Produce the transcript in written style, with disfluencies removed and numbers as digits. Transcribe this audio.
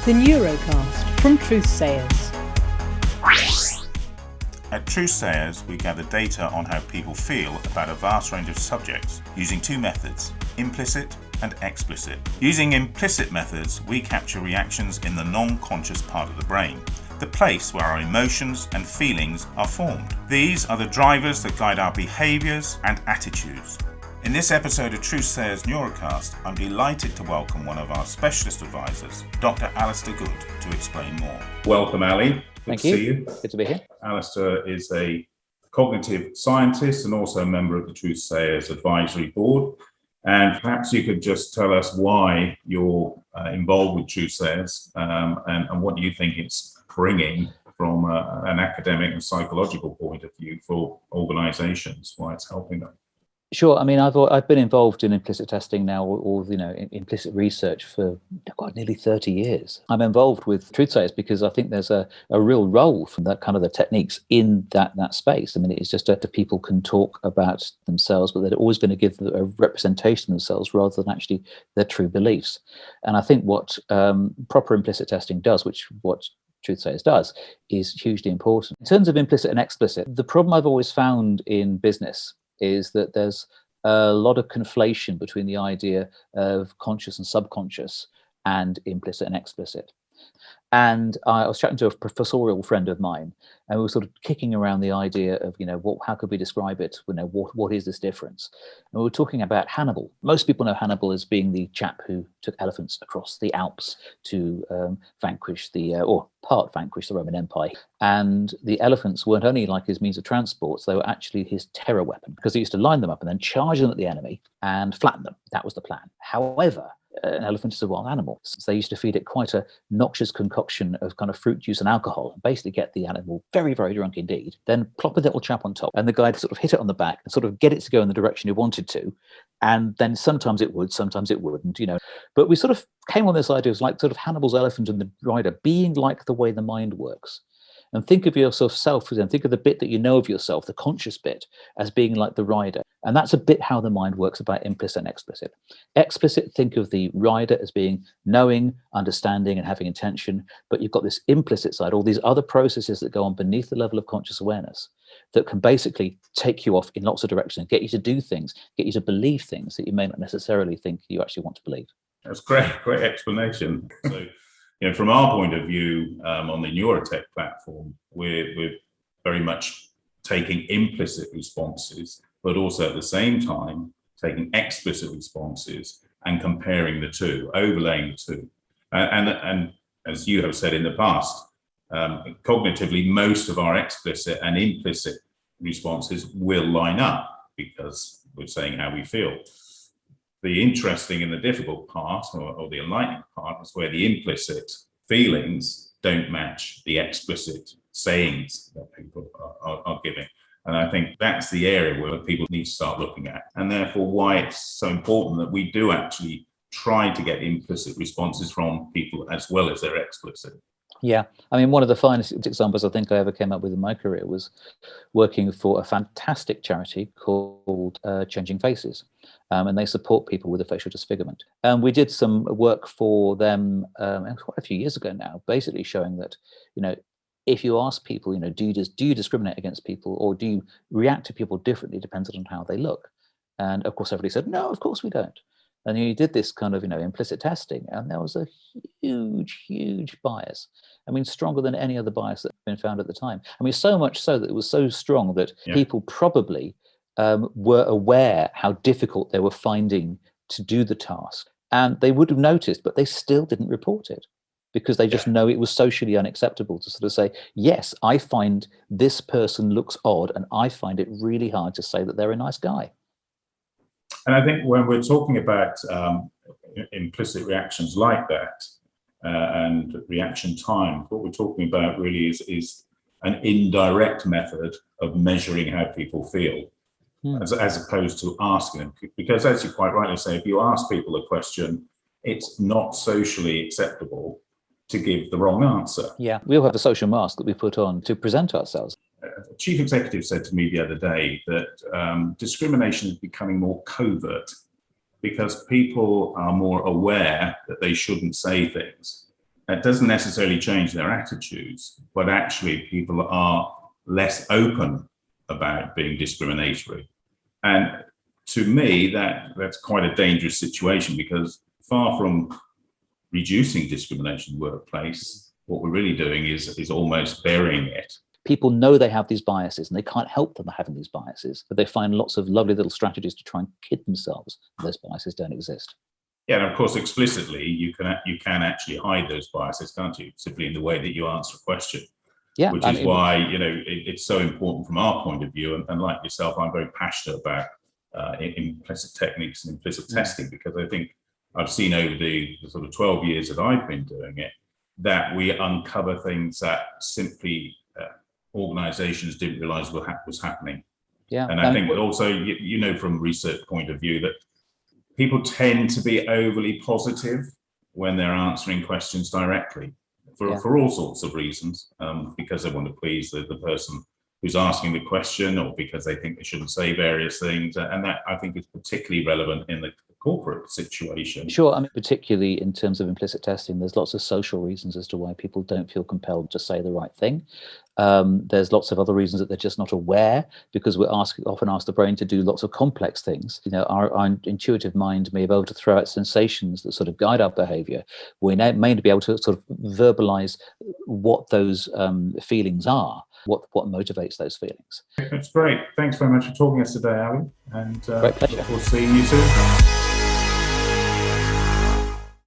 The Neurocast from Truthsayers. At Truthsayers, we gather data on how people feel about a vast range of subjects using two methods, implicit and explicit. Using implicit methods, we capture reactions in the non-conscious part of the brain, the place where our emotions and feelings are formed. These are the drivers that guide our behaviours and attitudes. In this episode of Truthsayers Neurocast, I'm delighted to welcome one of our specialist advisors, Dr. Alastair Goode, to explain more. Welcome, Ali. Thank you. Good to be here. Alastair is a cognitive scientist and also a member of the Truthsayers Advisory Board. And perhaps you could just tell us why you're involved with Truthsayers and what you think it's bringing from an academic and psychological point of view for organisations, why it's helping them. Sure. I mean, I've been involved in implicit testing now, or implicit research for nearly 30 years. I'm involved with Truthsayers because I think there's a real role for that kind of the techniques in that space. I mean, it's just that people can talk about themselves, but they're always going to give a representation of themselves rather than actually their true beliefs. And I think what proper implicit testing does, what Truthsayers does, is hugely important. In terms of implicit and explicit, the problem I've always found in business is that there's a lot of conflation between the idea of conscious and subconscious and implicit and explicit. And I was chatting to a professorial friend of mine, and we were sort of kicking around the idea of, how could we describe it? What is this difference? And we were talking about Hannibal. Most people know Hannibal as being the chap who took elephants across the Alps to vanquish part vanquish the Roman Empire. And the elephants weren't only like his means of transport, they were actually his terror weapon, because he used to line them up and then charge them at the enemy and flatten them. That was the plan. However, an elephant is a wild animal, so they used to feed it quite a noxious concoction of kind of fruit juice and alcohol, and basically get the animal very, very drunk indeed, then plop a little chap on top, and the guy to sort of hit it on the back and sort of get it to go in the direction he wanted to, and then sometimes it would, sometimes it wouldn't, But we sort of came on this idea of like sort of Hannibal's elephant and the rider being like the way the mind works. And think of yourself, and think of the bit that you know of yourself, the conscious bit, as being like the rider. And that's a bit how the mind works about implicit and explicit. Explicit, think of the rider as being knowing, understanding, and having intention. But you've got this implicit side, all these other processes that go on beneath the level of conscious awareness that can basically take you off in lots of directions, get you to do things, get you to believe things that you may not necessarily think you actually want to believe. That's great explanation. So, from our point of view, on the Neurotech platform, we're very much taking implicit responses, but also at the same time taking explicit responses and comparing the two, overlaying the two. And as you have said in the past, cognitively, most of our explicit and implicit responses will line up because we're saying how we feel. The interesting and the difficult part, or the enlightening part, is where the implicit feelings don't match the explicit sayings that people are giving. And I think that's the area where people need to start looking at, and therefore why it's so important that we do actually try to get implicit responses from people as well as their explicit. Yeah, I mean, one of the finest examples I think I ever came up with in my career was working for a fantastic charity called Changing Faces. And they support people with a facial disfigurement. And we did some work for them quite a few years ago now, basically showing that, if you ask people, do you discriminate against people, or do you react to people differently depending on how they look? And of course, everybody said, no, of course we don't. And you did this kind of, implicit testing, and there was a huge bias. I mean, stronger than any other bias that had been found at the time. I mean, so much so that it was so strong that people probably were aware how difficult they were finding to do the task. And they would have noticed, but they still didn't report it because they just know it was socially unacceptable to sort of say, yes, I find this person looks odd, and I find it really hard to say that they're a nice guy. And I think when we're talking about implicit reactions like that and reaction time, what we're talking about really is an indirect method of measuring how people feel, as opposed to asking them. Because as you quite rightly say, if you ask people a question, it's not socially acceptable to give the wrong answer. Yeah, we all have a social mask that we put on to present ourselves. A chief executive said to me the other day that discrimination is becoming more covert because people are more aware that they shouldn't say things. that doesn't necessarily change their attitudes, but actually people are less open about being discriminatory. And to me, that's quite a dangerous situation, because far from reducing discrimination in the workplace, what we're really doing is almost burying it. People know they have these biases and they can't help them having these biases, but they find lots of lovely little strategies to try and kid themselves that those biases don't exist. Yeah, and of course, explicitly, you can actually hide those biases, can't you? Simply in the way that you answer a question. Yeah, which is why it's so important from our point of view. And like yourself, I'm very passionate about implicit techniques and implicit testing, because I think I've seen over the sort of 12 years that I've been doing it, that we uncover things that simply organizations didn't realize was happening. Yeah, and I think also, you know, from a research point of view, that people tend to be overly positive when they're answering questions directly for all sorts of reasons, because they want to please the person who's asking the question, or because they think they shouldn't say various things. And that, I think, is particularly relevant in the corporate situation. Sure. I mean, particularly in terms of implicit testing, there's lots of social reasons as to why people don't feel compelled to say the right thing. There's lots of other reasons that they're just not aware, because we're often asked the brain to do lots of complex things. You know, our intuitive mind may be able to throw out sensations that sort of guide our behavior. We may be able to sort of verbalize what those feelings are, what motivates those feelings. That's great. Thanks very much for talking to us today, Ali. And great pleasure. We'll see you soon.